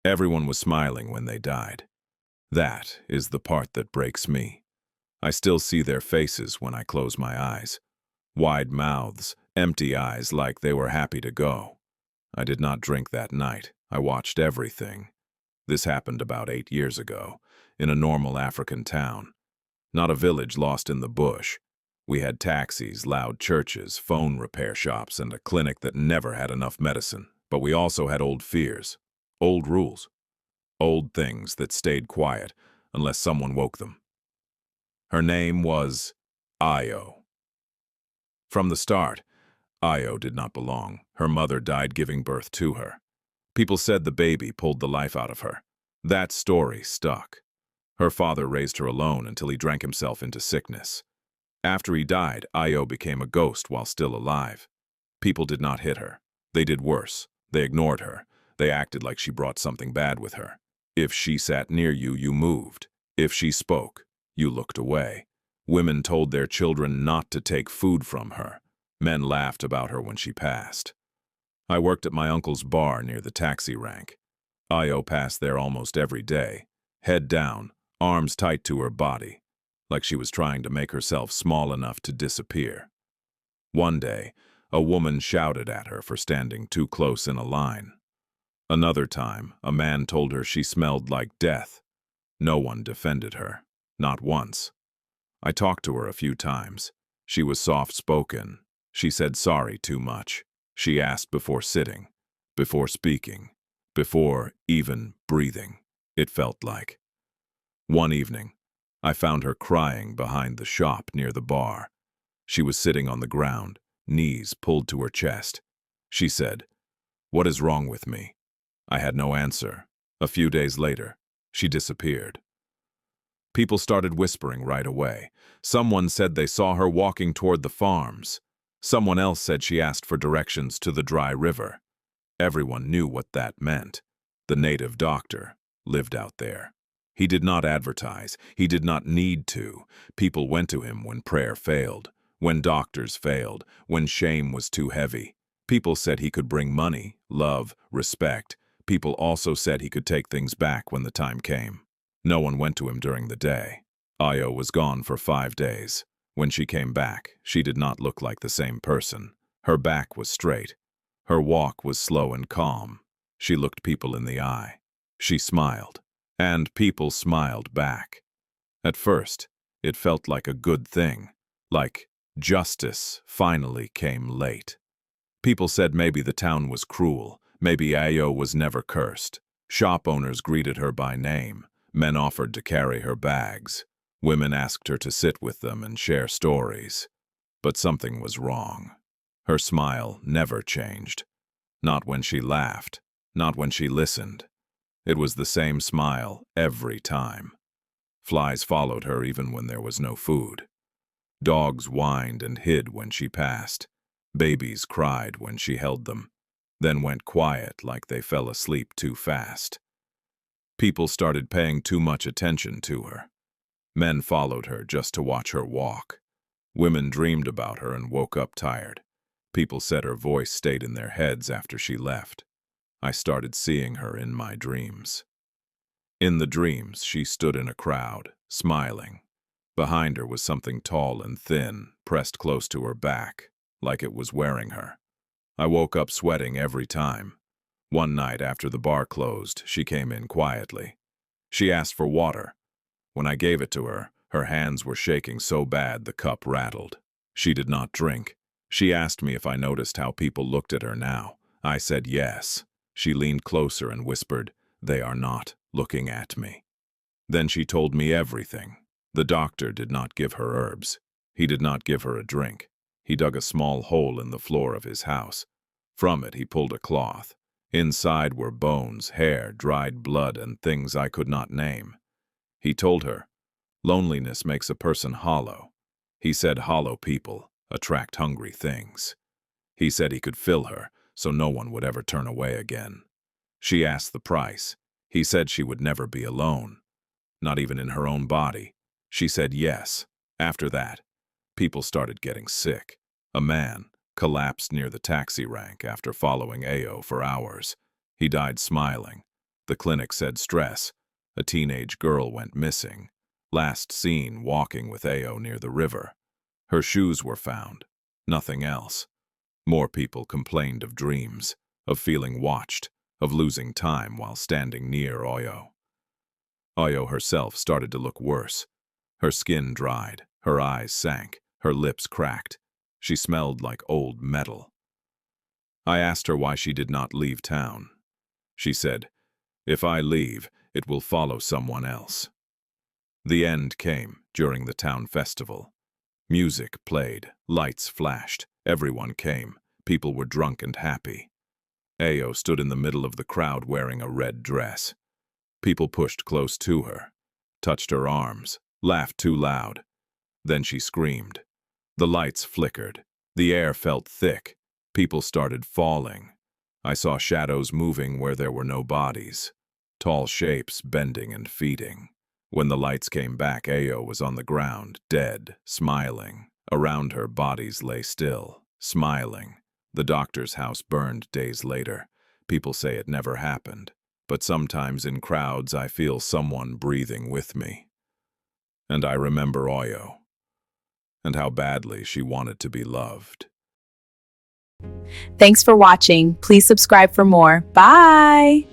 Everyone was smiling when they died. That is the part that breaks me. I still see their faces when I close my eyes. Wide mouths, empty eyes like they were happy to go. I did not drink that night. I watched everything. This happened about 8 years ago, in a normal African town. Not a village lost in the bush. We had taxis, loud churches, phone repair shops, and a clinic that never had enough medicine. But we also had old fears, old rules, old things that stayed quiet unless someone woke them. Her name was Io. From the start, Io did not belong. Her mother died giving birth to her. People said the baby pulled the life out of her. That story stuck. Her father raised her alone until he drank himself into sickness. After he died, Io became a ghost while still alive. People did not hit her. They did worse. They ignored her. They acted like she brought something bad with her. If she sat near you, you moved. If she spoke, you looked away. Women told their children not to take food from her. Men laughed about her when she passed. I worked at my uncle's bar near the taxi rank. Io passed there almost every day, head down, arms tight to her body, like she was trying to make herself small enough to disappear. One day, a woman shouted at her for standing too close in a line. Another time, a man told her she smelled like death. No one defended her, not once. I talked to her a few times. She was soft-spoken. She said sorry too much. She asked before sitting, before speaking, before even breathing, it felt like. One evening, I found her crying behind the shop near the bar. She was sitting on the ground, knees pulled to her chest. She said, "What is wrong with me?" I had no answer. A few days later, she disappeared. People started whispering right away. Someone said they saw her walking toward the farms. Someone else said she asked for directions to the dry river. Everyone knew what that meant. The native doctor lived out there. He did not advertise. He did not need to. People went to him when prayer failed, when doctors failed, when shame was too heavy. People said he could bring money, love, respect. People also said he could take things back when the time came. No one went to him during the day. Io was gone for 5 days. When she came back, she did not look like the same person. Her back was straight. Her walk was slow and calm. She looked people in the eye. She smiled. And people smiled back. At first, it felt like a good thing, like justice finally came late. People said maybe the town was cruel, maybe Io was never cursed. Shop owners greeted her by name. Men offered to carry her bags. Women asked her to sit with them and share stories. But something was wrong. Her smile never changed. Not when she laughed, not when she listened. It was the same smile every time. Flies followed her even when there was no food. Dogs whined and hid when she passed. Babies cried when she held them, then went quiet like they fell asleep too fast. People started paying too much attention to her. Men followed her just to watch her walk. Women dreamed about her and woke up tired. People said her voice stayed in their heads after she left. I started seeing her in my dreams. In the dreams, she stood in a crowd, smiling. Behind her was something tall and thin, pressed close to her back, like it was wearing her. I woke up sweating every time. One night after the bar closed, she came in quietly. She asked for water. When I gave it to her, her hands were shaking so bad the cup rattled. She did not drink. She asked me if I noticed how people looked at her now. I said yes. She leaned closer and whispered, "They are not looking at me." Then she told me everything. The doctor did not give her herbs. He did not give her a drink. He dug a small hole in the floor of his house. From it he pulled a cloth. Inside were bones, hair, dried blood, and things I could not name. He told her, "Loneliness makes a person hollow." He said hollow people attract hungry things. He said he could fill her, so no one would ever turn away again. She asked the price. He said she would never be alone, not even in her own body. She said yes. After that, people started getting sick. A man collapsed near the taxi rank after following Ao for hours. He died smiling. The clinic said stress. A teenage girl went missing. Last seen walking with Ao near the river. Her shoes were found. Nothing else. More people complained of dreams, of feeling watched, of losing time while standing near Oyo. Oyo herself started to look worse. Her skin dried, her eyes sank, her lips cracked. She smelled like old metal. I asked her why she did not leave town. She said, "If I leave, it will follow someone else." The end came during the town festival. Music played, lights flashed, everyone came. People were drunk and happy. Ao stood in the middle of the crowd wearing a red dress. People pushed close to her, touched her arms, laughed too loud. Then she screamed. The lights flickered. The air felt thick. People started falling. I saw shadows moving where there were no bodies. Tall shapes bending and feeding. When the lights came back, Ao was on the ground, dead, smiling. Around her, bodies lay still, smiling. The doctor's house burned days later. People say it never happened. But sometimes in crowds I feel someone breathing with me. And I remember Oyo, and how badly she wanted to be loved. Thanks for watching. Please subscribe for more. Bye!